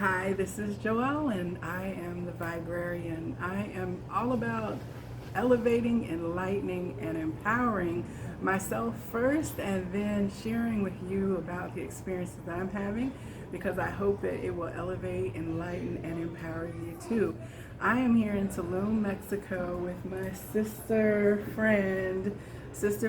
Hi, this is Joelle, and I am the Viberarian. I am all about elevating, enlightening, and empowering myself first, and then sharing with you about the experiences that I'm having because I hope that it will elevate, enlighten, and empower you too. I am here in Tulum, Mexico with my sister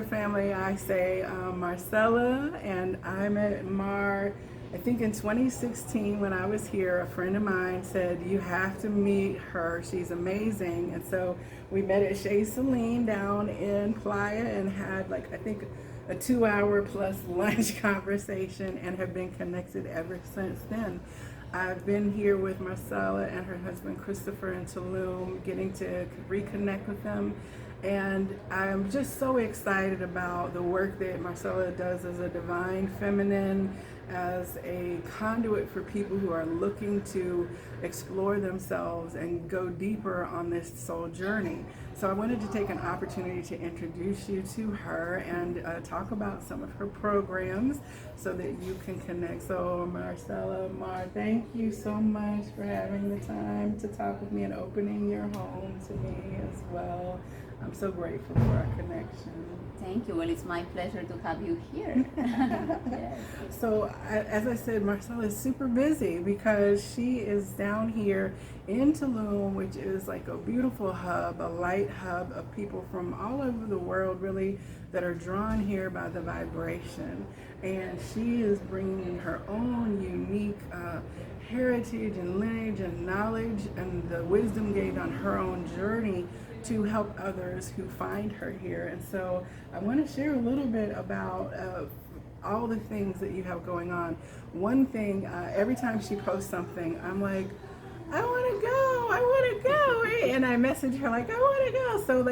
family, I say Marcella, and I met Mar. I think in 2016 when I was here, a friend of mine said, you have to meet her. She's amazing. And so we met at Chez Celine down in Playa and had I think a 2 hour plus lunch conversation and have been connected ever since then. I've been here with Marcella and her husband Christopher in Tulum, getting to reconnect with them. And I'm just so excited about the work that Marcella does as a divine feminine, as a conduit for people who are looking to explore themselves and go deeper on this soul journey. So I wanted to take an opportunity to introduce you to her and talk about some of her programs so that you can connect. So Marcella, Mar, thank you so much for having the time to talk with me and opening your home to me as well. I'm so grateful for our connection. Thank you. Well, it's my pleasure to have you here. Yes. So, as I said, Marcella is super busy because she is down here in Tulum, which is like a beautiful hub, a light hub of people from all over the world, really, that are drawn here by the vibration. And she is bringing her own unique heritage and lineage and knowledge and the wisdom gained on her own journey to help others who find her here. And so I want to share a little bit about all the things that you have going on. One thing, every time she posts something, I'm like, I want to go. Right? And I message her like, I want to go. So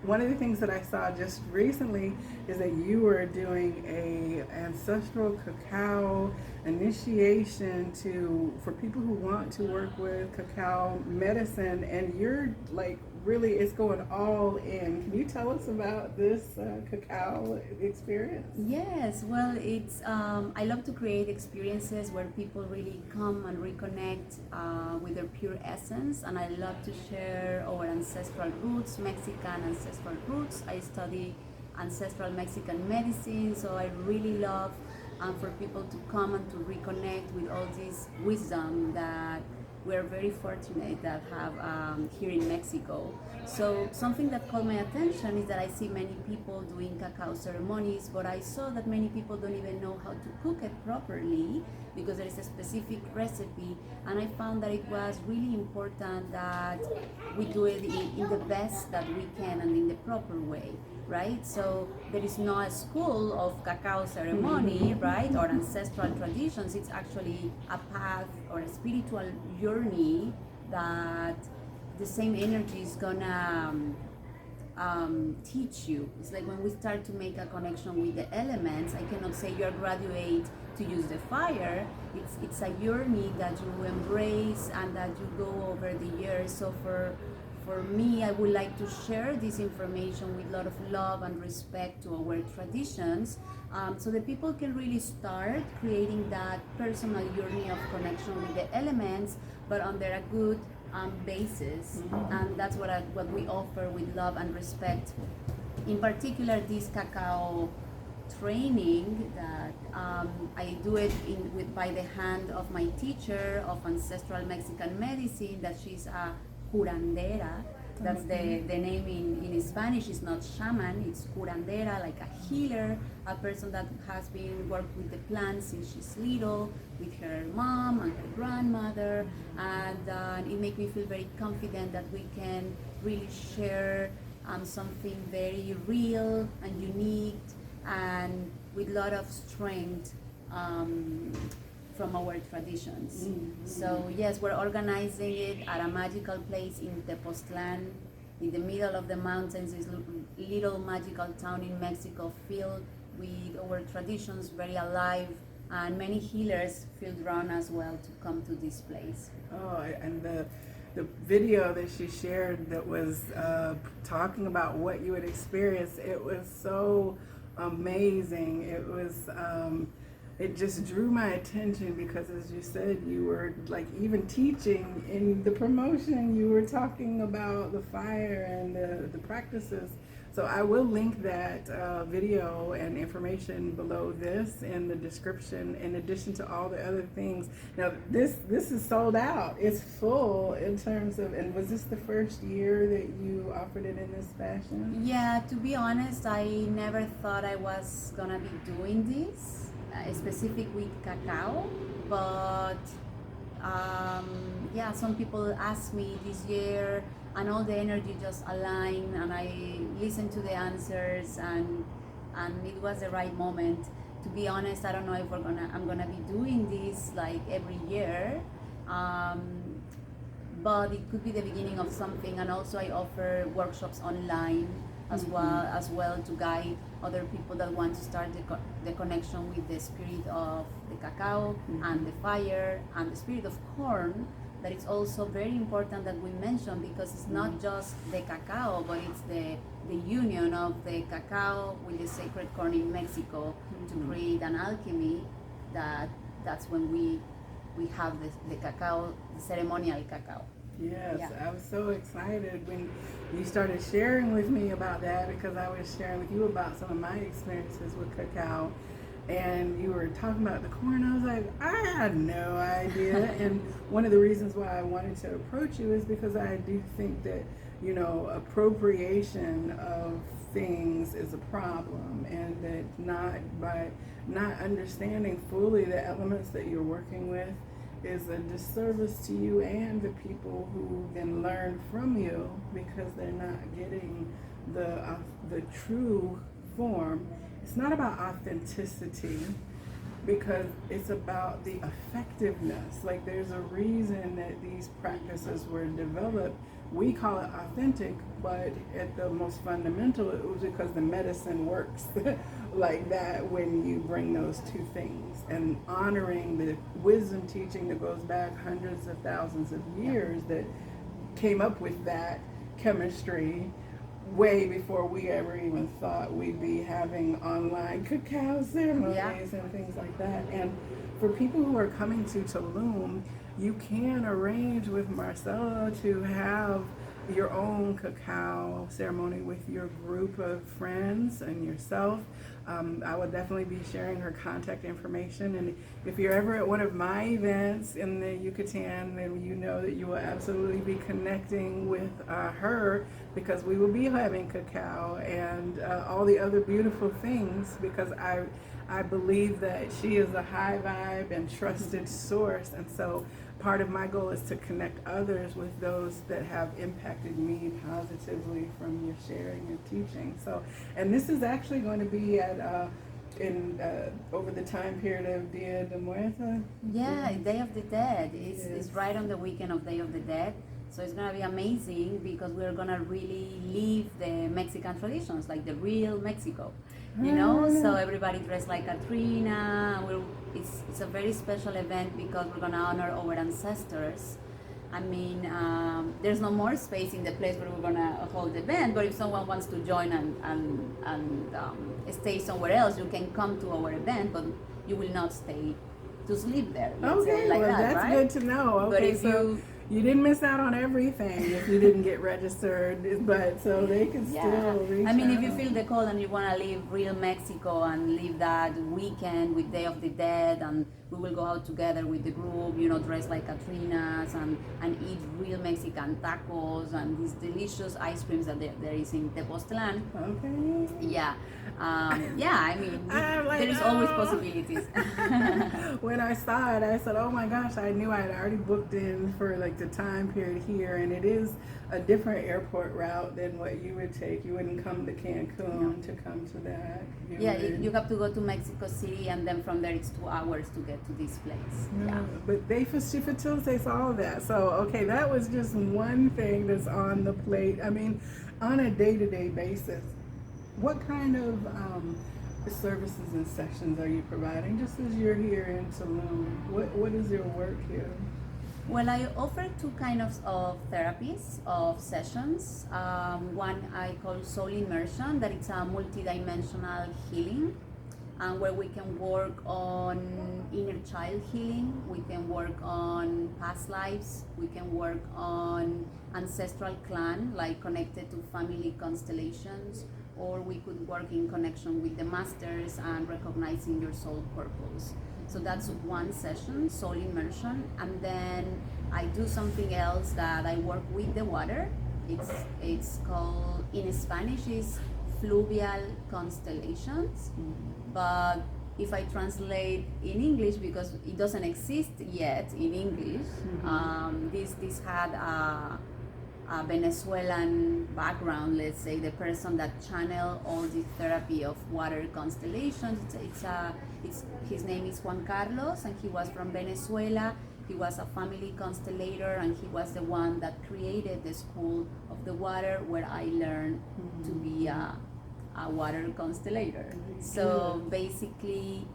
one of the things that I saw just recently is that you were doing a ancestral cacao initiation for people who want to work with cacao medicine, and you're really, it's going all in. Can you tell us about this cacao experience? Yes. Well, it's I love to create experiences where people really come and reconnect with their pure essence, and I love to share our ancestral roots, Mexican ancestral roots. I study ancestral Mexican medicine, so I really love for people to come and to reconnect with all this wisdom that we're very fortunate that have here in Mexico. So something that caught my attention is that I see many people doing cacao ceremonies, but I saw that many people don't even know how to cook it properly because there is a specific recipe, and I found that it was really important that we do it in the best that we can and in the proper way. Right? So there is no a school of cacao ceremony, right? Or ancestral traditions. It's actually a path or a spiritual journey that the same energy is gonna teach you. It's like when we start to make a connection with the elements, I cannot say you're graduate to use the fire. It's a journey that you embrace and that you go over the years. So for me, I would like to share this information with a lot of love and respect to our traditions, so that people can really start creating that personal journey of connection with the elements, but under a good basis. Mm-hmm. And that's what we offer with love and respect. In particular, this cacao training that I do it by the hand of my teacher of ancestral Mexican medicine, that she's a curandera. That's the name in Spanish. Is not shaman, it's curandera, like a healer, a person that has been worked with the plants since she's little, with her mom and her grandmother, and it makes me feel very confident that we can really share something very real and unique and with a lot of strength from our traditions. Mm-hmm. So yes, we're organizing it at a magical place in Tepoztlan, in the middle of the mountains. This little magical town in Mexico, filled with our traditions, very alive, and many healers feel drawn as well to come to this place. Oh, and the video that she shared that was talking about what you would experience, it was so amazing. it just drew my attention because, as you said, you were like even teaching in the promotion, you were talking about the fire and the practices. So I will link that video and information below this in the description, in addition to all the other things. Now this is sold out. It's full in terms of, and was this the first year that you offered it in this fashion? Yeah, to be honest, I never thought I was gonna be doing this, specific with cacao, but yeah, some people asked me this year, and all the energy just aligned, and I listened to the answers, and it was the right moment. To be honest, I don't know if I'm gonna be doing this like every year, but it could be the beginning of something. And also I offer workshops online as well to guide other people that want to start the connection with the spirit of the cacao and the fire and the spirit of corn. That it's also very important that we mention, because it's not just the cacao, but it's the union of the cacao with the sacred corn in Mexico to create an alchemy. That's when we have the cacao, the ceremonial cacao. Yes, Yeah. I was so excited when you started sharing with me about that, because I was sharing with you about some of my experiences with cacao, and you were talking about the corn. I was like, I had no idea. And one of the reasons why I wanted to approach you is because I do think that, you know, appropriation of things is a problem, and that by not understanding fully the elements that you're working with is a disservice to you and the people who then learn from you, because they're not getting the true form. It's not about authenticity, because it's about the effectiveness. Like, there's a reason that these practices were developed. We call it authentic, but at the most fundamental, it was because the medicine works like that when you bring those two things, and honoring the wisdom teaching that goes back hundreds of thousands of years that came up with that chemistry way before we ever even thought we'd be having online cacao ceremonies and things like that. And for people who are coming to Tulum, you can arrange with Marcella to have your own cacao ceremony with your group of friends and yourself. I will definitely be sharing her contact information, and if you're ever at one of my events in the Yucatan, then you know that you will absolutely be connecting with her, because we will be having cacao and all the other beautiful things, because I believe that she is a high vibe and trusted source. And so part of my goal is to connect others with those that have impacted me positively from your sharing and teaching. So, and this is actually going to be at over the time period of Dia de Muertos. Yeah, Day of the Dead. It's right on the weekend of Day of the Dead. So it's gonna be amazing, because we're gonna really live the Mexican traditions, like the real Mexico, you know. So everybody dressed like Katrina. It's a very special event, because we're gonna honor our ancestors. I mean, there's no more space in the place where we're gonna hold the event. But if someone wants to join and stay somewhere else, you can come to our event, but you will not stay to sleep there. Let's say, Okay, like well, that, that's right? good to know. Okay, But if so you didn't miss out on everything if you didn't get registered, but so they can still reach I mean, if out. you feel the call and you want to live real Mexico and live that weekend with Day of the Dead, and we will go out together with the group, you know, dressed like Katrinas, and eat real Mexican tacos and these delicious ice creams that there is in Tepoztlan. Okay. Yeah. I mean, I'm like, there is always possibilities. When I saw it, I said, oh my gosh, I knew I had already booked in for like the time period here, and it is a different airport route than what you would take. You wouldn't come to Cancun to come to that. You have to go to Mexico City, and then from there it's 2 hours to get to this place. Yeah. But she facilitates all of that. So, okay, that was just one thing that's on the plate. I mean, on a day-to-day basis, what kind of services and sessions are you providing, just as you're here in Tulum? What is your work here? Well, I offer two kinds of therapies, of sessions. One I call soul immersion, that it's a multidimensional healing. and where we can work on inner child healing, we can work on past lives, we can work on ancestral clan, like connected to family constellations, or we could work in connection with the masters and recognizing your soul purpose. So that's one session, soul immersion, and then I do something else that I work with the water. It's called, in Spanish is fluvial constellations, but if I translate in English, because it doesn't exist yet in English, this had a Venezuelan background, let's say, the person that channeled all the therapy of water constellations. His name is Juan Carlos, and he was from Venezuela. He was a family constellator, and he was the one that created the School of the Water, where I learned to be a water constellator. So basically,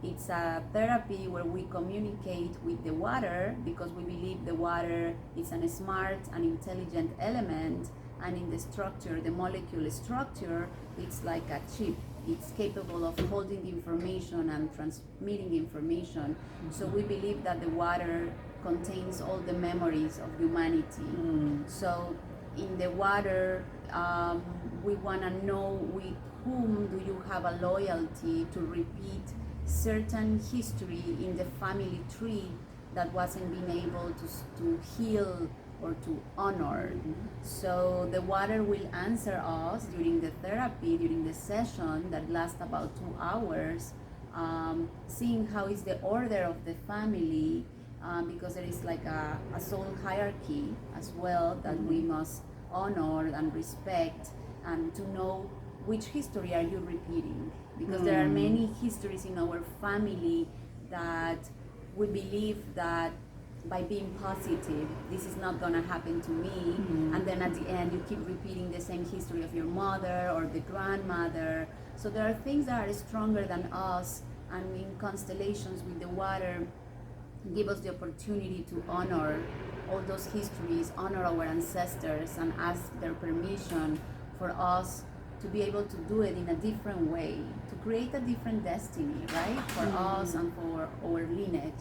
it's a therapy where we communicate with the water, because we believe the water is a smart and intelligent element, and in the structure, the molecule structure, it's like a chip. It's capable of holding the information and transmitting information. So we believe that the water contains all the memories of humanity. So in the water, we want to know with whom do you have a loyalty to repeat certain history in the family tree that wasn't being able to heal or to honor. So the water will answer us during the therapy, during the session that lasts about 2 hours, seeing how is the order of the family, because there is like a soul hierarchy as well that we must honor and respect, and to know which history are you repeating, because there are many histories in our family that we believe that by being positive, this is not gonna happen to me, and then at the end you keep repeating the same history of your mother or the grandmother. So there are things that are stronger than us, and in constellations with the water give us the opportunity to honor all those histories, honor our ancestors, and ask their permission for us to be able to do it in a different way, to create a different destiny, right, for us and for our lineage.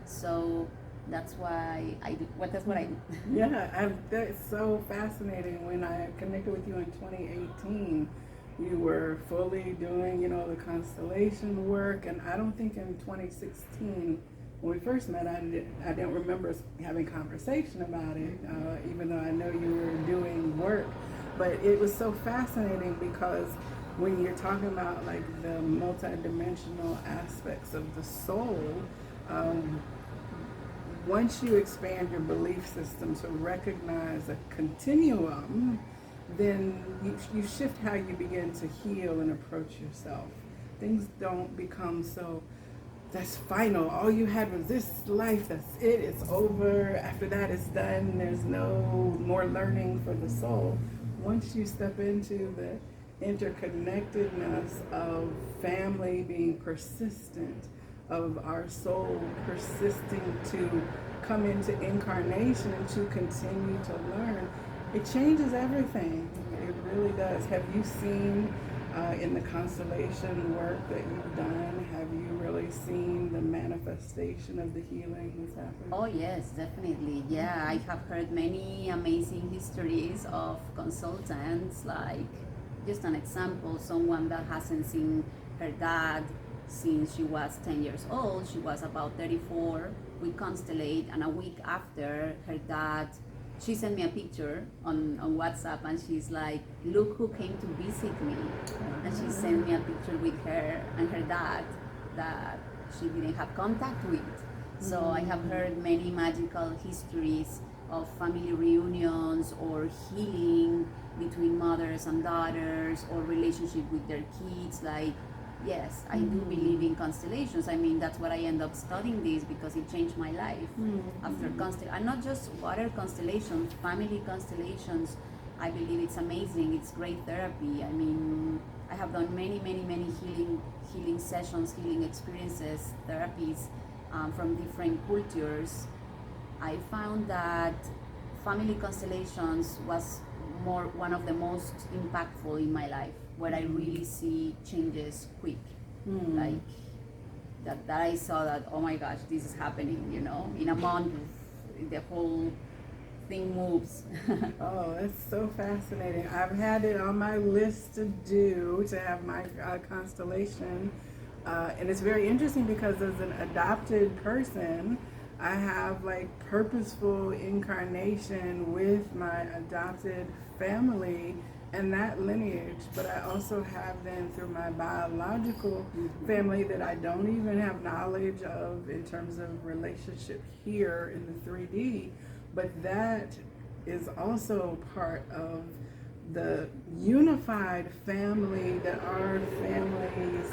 So that's why I do. That's what I do. Yeah, that's so fascinating. When I connected with you in 2018, you were fully doing, the constellation work, and I don't think in 2016, when we first met, I didn't remember us having conversation about it, even though I know you were doing work. But it was so fascinating because when you're talking about like the multidimensional aspects of the soul, once you expand your belief system to recognize a continuum, then you shift how you begin to heal and approach yourself. Things don't become so, that's final. All you had was this life, that's it, it's over. After that, it's done. There's no more learning for the soul. Once you step into the interconnectedness of family being persistent, of our soul persisting to come into incarnation and to continue to learn, it changes everything. It really does. Have you seen in the constellation work that you've done, have you really seen the manifestation of the healing that's happened? Oh yes, definitely. Yeah, I have heard many amazing histories of consultants, like just an example, someone that hasn't seen her dad since she was 10 years old. She was about 34. We constellate, and a week after, her dad, she sent me a picture on WhatsApp, and she's like, look who came to visit me. And she sent me a picture with her and her dad that she didn't have contact with. So I have heard many magical histories of family reunions or healing between mothers and daughters, or relationship with their kids. Like, yes, I do believe in constellations. I mean, that's what I end up studying this, because it changed my life after and not just water constellations, family constellations. I believe it's amazing. It's great therapy. I mean, I have done many healing sessions, healing experiences, therapies from different cultures. I found that family constellations was one of the most impactful in my life, where I really see changes quick. like that I saw that, oh my gosh, this is happening, you know, in a month, the whole thing moves. Oh, that's so fascinating. I've had it on my list to do, to have my constellation. And it's very interesting because as an adopted person, I have like purposeful incarnation with my adopted family and that lineage, but I also have them through my biological family that I don't even have knowledge of in terms of relationship here in the 3D, but that is also part of the unified family that our families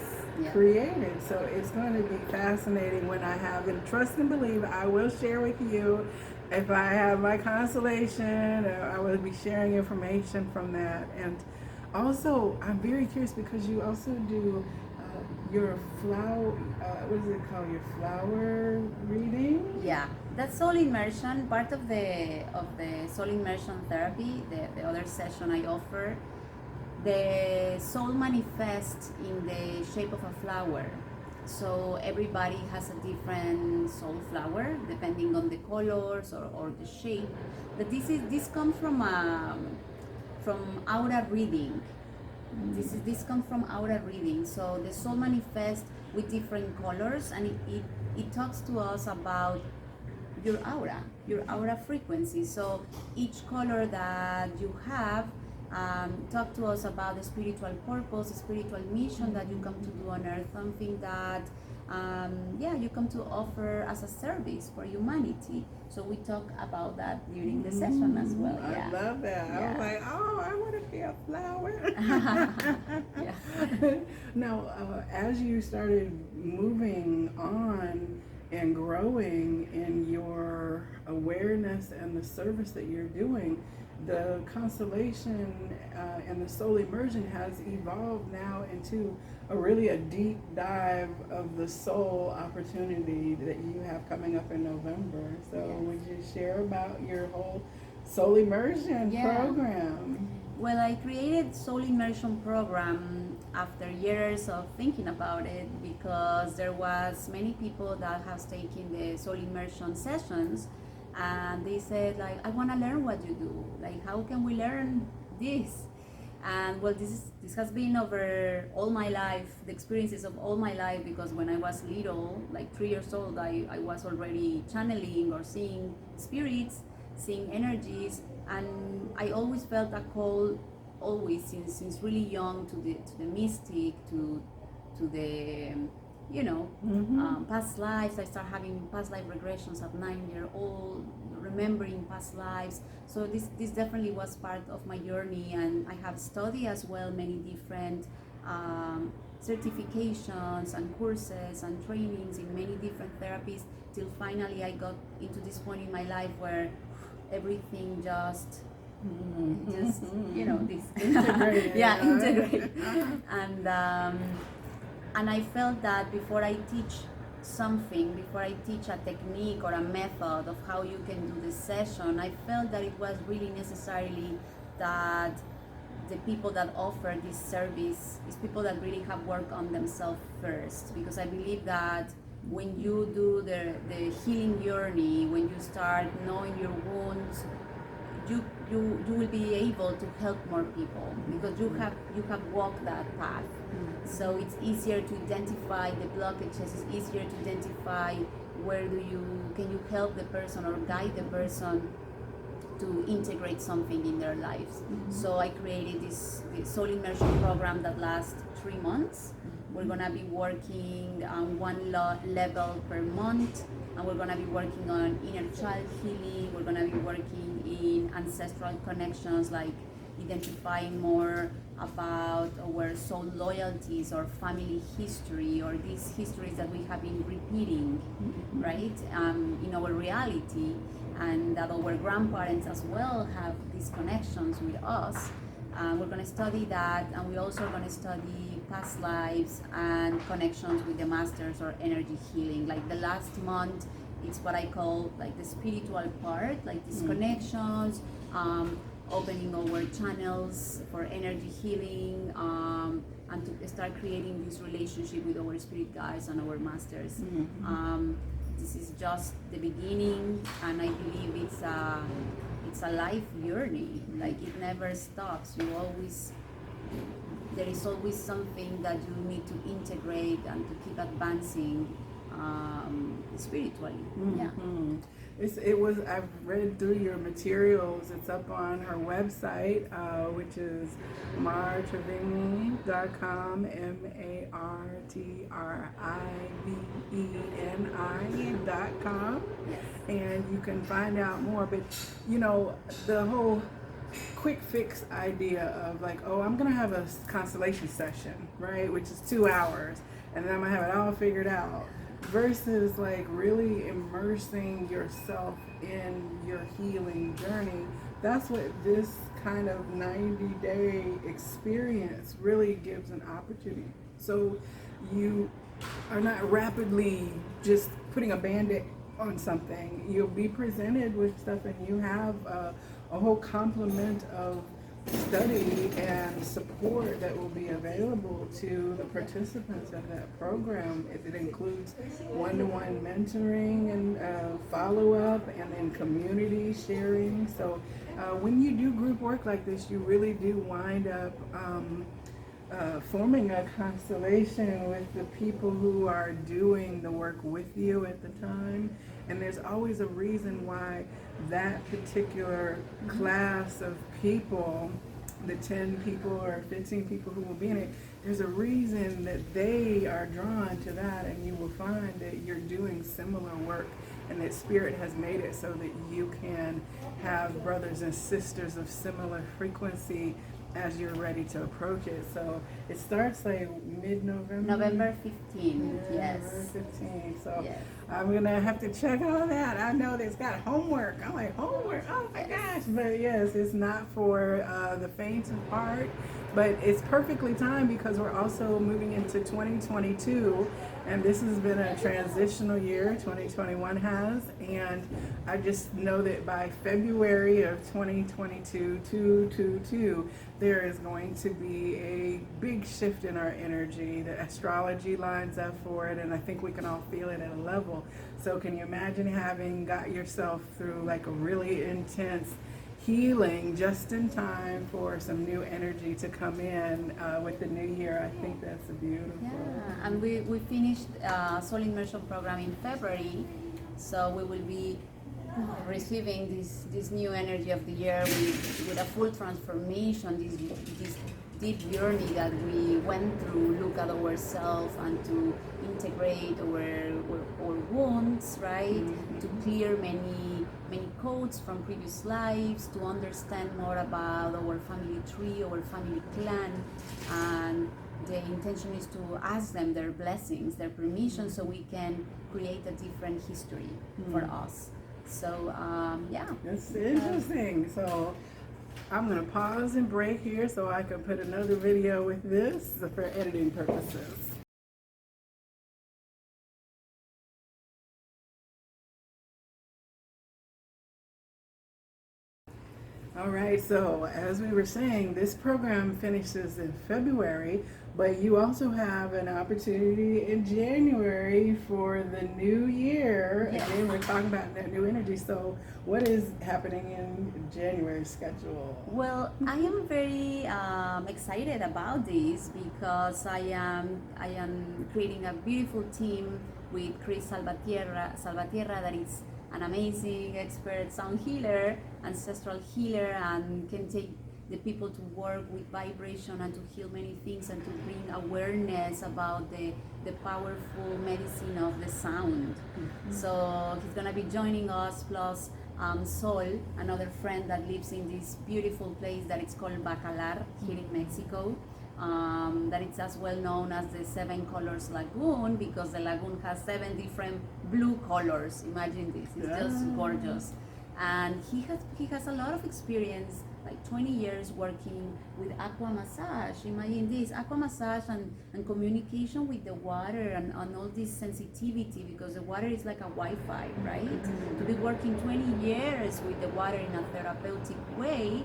created. So it's going to be fascinating when I have, and trust and believe, I will share with you if I have my constellation, I will be sharing information from that. And also, I'm very curious because you also do your flower, what is it called? Your flower reading? Yeah, that's soul immersion. Part of the soul immersion therapy, the other session I offer, the soul manifests in the shape of a flower. So everybody has a different soul flower depending on the colors or the shape. But this comes from aura reading. This comes from aura reading. So the soul manifests with different colors, and it talks to us about your aura frequency. So each color that you have talk to us about the spiritual purpose, the spiritual mission that you come to do on earth, something that you come to offer as a service for humanity. So we talk about that during the session as well. I love that. I was like, oh, I want to be a flower. Now, as you started moving on and growing in your awareness and the service that you're doing, the constellation and the soul immersion has evolved now into a deep dive of the soul opportunity that you have coming up in November. So would you share about your whole soul immersion program? Well, I created soul immersion program after years of thinking about it, because there was many people that have taken the soul immersion sessions, and they said, like, I want to learn what you do, like, how can we learn this? And well, this has been over all my life, the experiences of all my life, because when I was little, like 3 years old, I was already channeling or seeing spirits, seeing energies, and I always felt a call, always since really young, to the mystic, to the past lives. I started having past life regressions at 9 years old, remembering past lives. So this definitely was part of my journey, and I have studied as well many different certifications and courses and trainings in many different therapies, till finally I got into this point in my life where everything just this integrated. Integrate. And I felt that before I teach something, before I teach a technique or a method of how you can do the session, I felt that it was really necessarily that the people that offer this service is people that really have worked on themselves first, because I believe that when you do the healing journey, when you start knowing your wounds, you will be able to help more people, because you have walked that path. So it's easier to identify the blockages, it's easier to identify where can you help the person or guide the person to integrate something in their lives. So I created this soul immersion program that lasts 3 months. We're gonna be working on one level per month, and we're gonna be working on inner child healing. We're gonna be working in ancestral connections, like identifying more about our soul loyalties or family history, or these histories that we have been repeating, right, in our reality, and that our grandparents as well have these connections with us. We're going to study that, and we're also going to study past lives and connections with the masters or energy healing. Like the last month, it's what I call like the spiritual part, like these connections, opening our channels for energy healing, and to start creating this relationship with our spirit guides and our masters. This is just the beginning, and I believe it's a life journey. Like, it never stops. There is always something that you need to integrate and to keep advancing spiritually. Yeah. I've read through your materials. It's up on her website, which is martriveni.com, martriveni.com, and you can find out more. But the whole quick fix idea of like, oh, I'm gonna have a constellation session, right, which is 2 hours, and then I'm gonna have it all figured out, versus like really immersing yourself in your healing journey. That's what this kind of 90-day experience really gives an opportunity. So you are not rapidly just putting a band-aid on something. You'll be presented with stuff, and you have a whole complement of study and support that will be available to the participants of that program. It includes one-to-one mentoring and follow-up, and then community sharing. So when you do group work like this, you really do wind up forming a constellation with the people who are doing the work with you at the time. And there's always a reason why that particular class of people, the 10 people or 15 people who will be in it, there's a reason that they are drawn to that, and you will find that you're doing similar work, and that Spirit has made it so that you can have brothers and sisters of similar frequency as you're ready to approach it. So it starts like mid-November? November 15th, yes. November 15th. So yes. I'm going to have to check all that. I know it's got homework. I'm like, homework? Oh my gosh. But yes, it's not for the faint of heart, but it's perfectly timed because we're also moving into 2022, and this has been a transitional year. 2021 has, and I just know that by February of 2022, there is going to be a big shift in our energy. The astrology lines up for it, and I think we can all feel it at a level. So can you imagine having got yourself through like a really intense healing just in time for some new energy to come in with the new year? I think that's beautiful. Yeah, and we finished Soul Immersion program in February, so we will be receiving this new energy of the year with a full transformation, this deep journey that we went through, look at ourselves and to integrate our wounds, right? To clear many codes from previous lives, to understand more about our family tree, our family clan, and the intention is to ask them their blessings, their permission, so we can create a different history for us. So yeah, that's interesting. So I'm gonna pause and break here so I can put another video with this for editing purposes. All right, so as we were saying, this program finishes in February, but you also have an opportunity in January for the new year. Yes. Again, we're talking about that new energy. So what is happening in January's schedule? Well, I am very excited about this because I am creating a beautiful team with Chris Salvatierra, that is an amazing expert sound healer, ancestral healer, and can take the people to work with vibration and to heal many things and to bring awareness about the powerful medicine of the sound. So he's gonna be joining us, plus Sol, another friend that lives in this beautiful place that it's called Bacalar here in Mexico. That it's as well known as the 7 Colors Lagoon because the lagoon has 7 different blue colors. Imagine this, it's just gorgeous. And he has a lot of experience, like 20 years working with aqua massage. Imagine this, aqua massage and communication with the water and all this sensitivity, because the water is like a Wi-Fi, right? To be working 20 years with the water in a therapeutic way,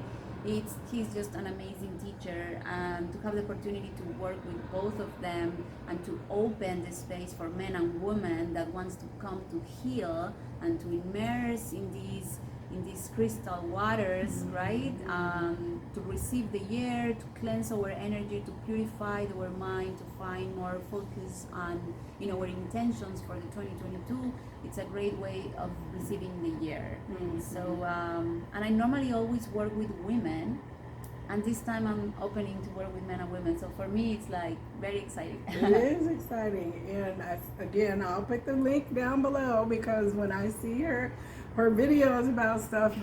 he's just an amazing teacher, and to have the opportunity to work with both of them and to open the space for men and women that wants to come to heal and to immerse in these crystal waters, right? To receive the air, to cleanse our energy, to purify our mind, to find more focus on our intentions for the 2022. It's a great way of receiving the year. So, and I normally always work with women, and this time I'm opening to work with men and women. So for me, it's like very exciting. It is exciting, and again, I'll put the link down below, because when I see her videos about stuff,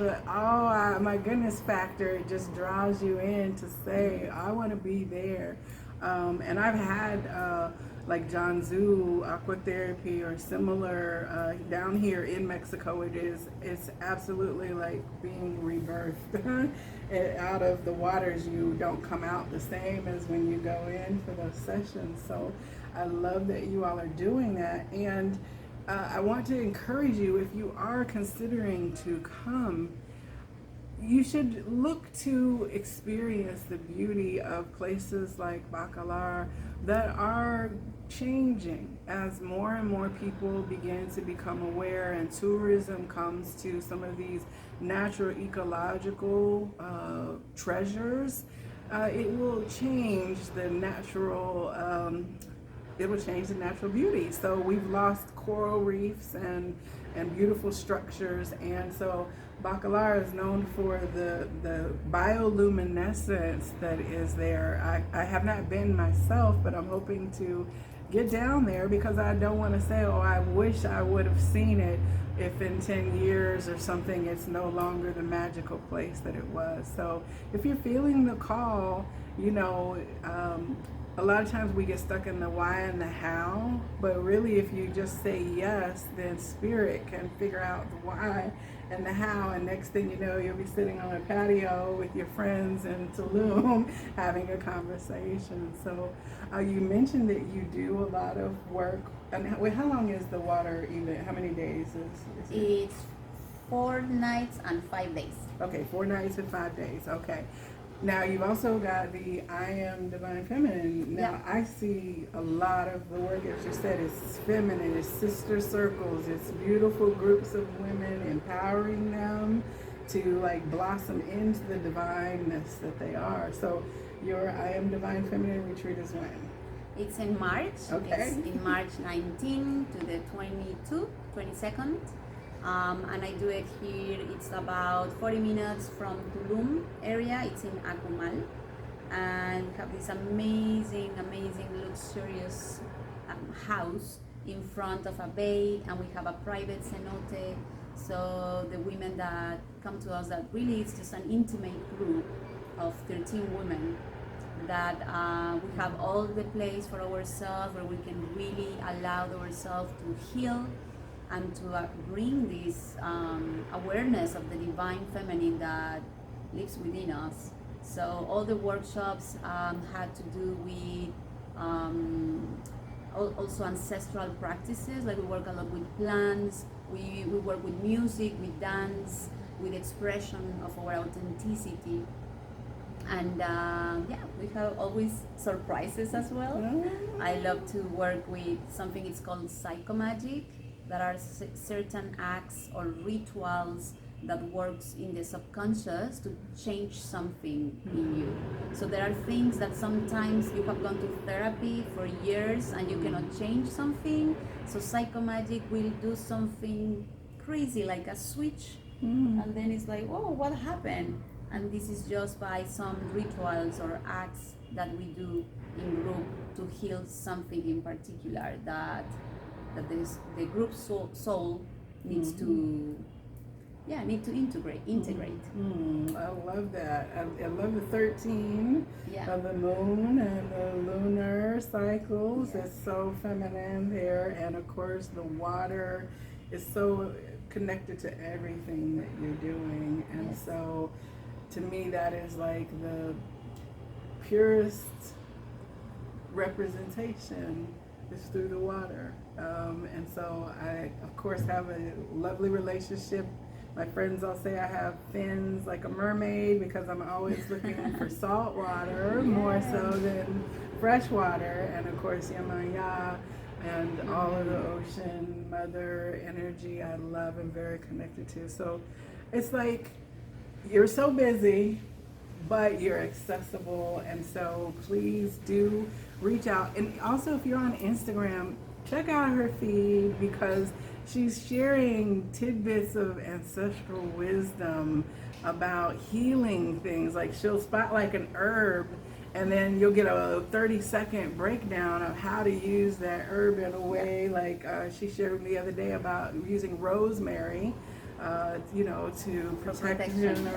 my goodness factor, it just draws you in to say, I want to be there. And I've had like John Zoo aquatherapy or similar down here in Mexico. It's absolutely like being rebirthed out of the waters. You don't come out the same as when you go in for those sessions. So I love that you all are doing that, and I want to encourage you, if you are considering to come, you should look to experience the beauty of places like Bacalar that are changing as more and more people begin to become aware and tourism comes to some of these natural ecological treasures. It will change the natural beauty. So we've lost coral reefs and beautiful structures, and so Bacalar is known for the bioluminescence that is there. I have not been myself, but I'm hoping to get down there, because I don't want to say, oh, I wish I would have seen it, if in 10 years or something it's no longer the magical place that it was. So if you're feeling the call, a lot of times we get stuck in the why and the how, but really if you just say yes, then spirit can figure out the why and the how, and next thing you know, you'll be sitting on a patio with your friends in Tulum having a conversation. So you mentioned that you do a lot of work. And how long is the water event? How many days is it? It's 4 nights and 5 days. Okay, 4 nights and 5 days. Okay. Now you've also got the I Am Divine Feminine. Now I see a lot of the work, as you said, is feminine, it's sister circles, it's beautiful groups of women, empowering them to like blossom into the divineness that they are. So your I Am Divine Feminine retreat is when? It's in March. Okay. It's in March 19 to the 22nd. And I do it here. It's about 40 minutes from Tulum area. It's in Akumal, and we have this amazing, luxurious house in front of a bay, and we have a private cenote. So the women that come to us, that really it's just an intimate group of 13 women that we have all the place for ourselves, where we can really allow ourselves to heal and to bring this awareness of the divine feminine that lives within us. So all the workshops had to do with also ancestral practices, like we work a lot with plants, we work with music, with dance, with expression of our authenticity. And we have always surprises as well. I love to work with something, it's called psychomagic, that are certain acts or rituals that works in the subconscious to change something in you. So there are things that sometimes you have gone to therapy for years and you cannot change something. So psychomagic will do something crazy, like a switch, and then it's like, oh, what happened? And this is just by some rituals or acts that we do in group to heal something in particular that the group soul needs to integrate. I love that. I love the 13 of the moon and the lunar cycles. Yes. It's so feminine there, and of course the water is so connected to everything that you're doing, and Yes. so to me that is like the purest representation is through the water. And so I of course have a lovely relationship My friends all say I have fins like a mermaid because I'm always looking for salt water more so than fresh water. And of course, Yamaya and all of the ocean, mother energy I love and very connected to. So it's like you're so busy, but you're accessible. And so please do reach out. And also, if you're on Instagram, check out her feed because she's sharing tidbits of ancestral wisdom about healing things. Like she'll spot like an herb and then you'll get a 30-second breakdown of how to use that herb in a way. Like she shared the other day about using rosemary, to protection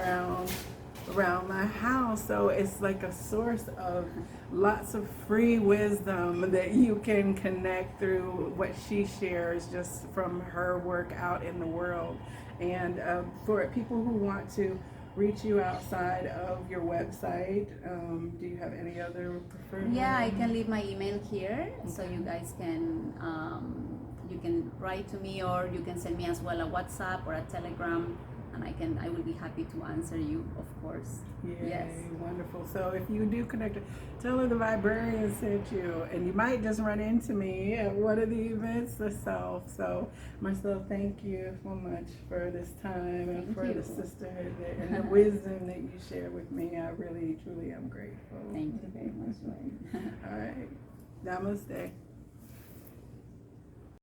around my house. So it's like a source of lots of free wisdom that you can connect through what she shares just from her work out in the world. And for people who want to reach you outside of your website, do you have any other preferred? Yeah, I can leave my email here, so you guys can you can write to me, or you can send me as well a WhatsApp or a Telegram, and I will be happy to answer you, of course. Yay, Yes. wonderful. So if you do connect, tell her the Viberarian sent you, and you might just run into me at one of the events herself. So Marcel, thank you so much for this time and for the sisterhood and the wisdom that you share with me. I really, truly am grateful. Thank you very much. All right. Namaste.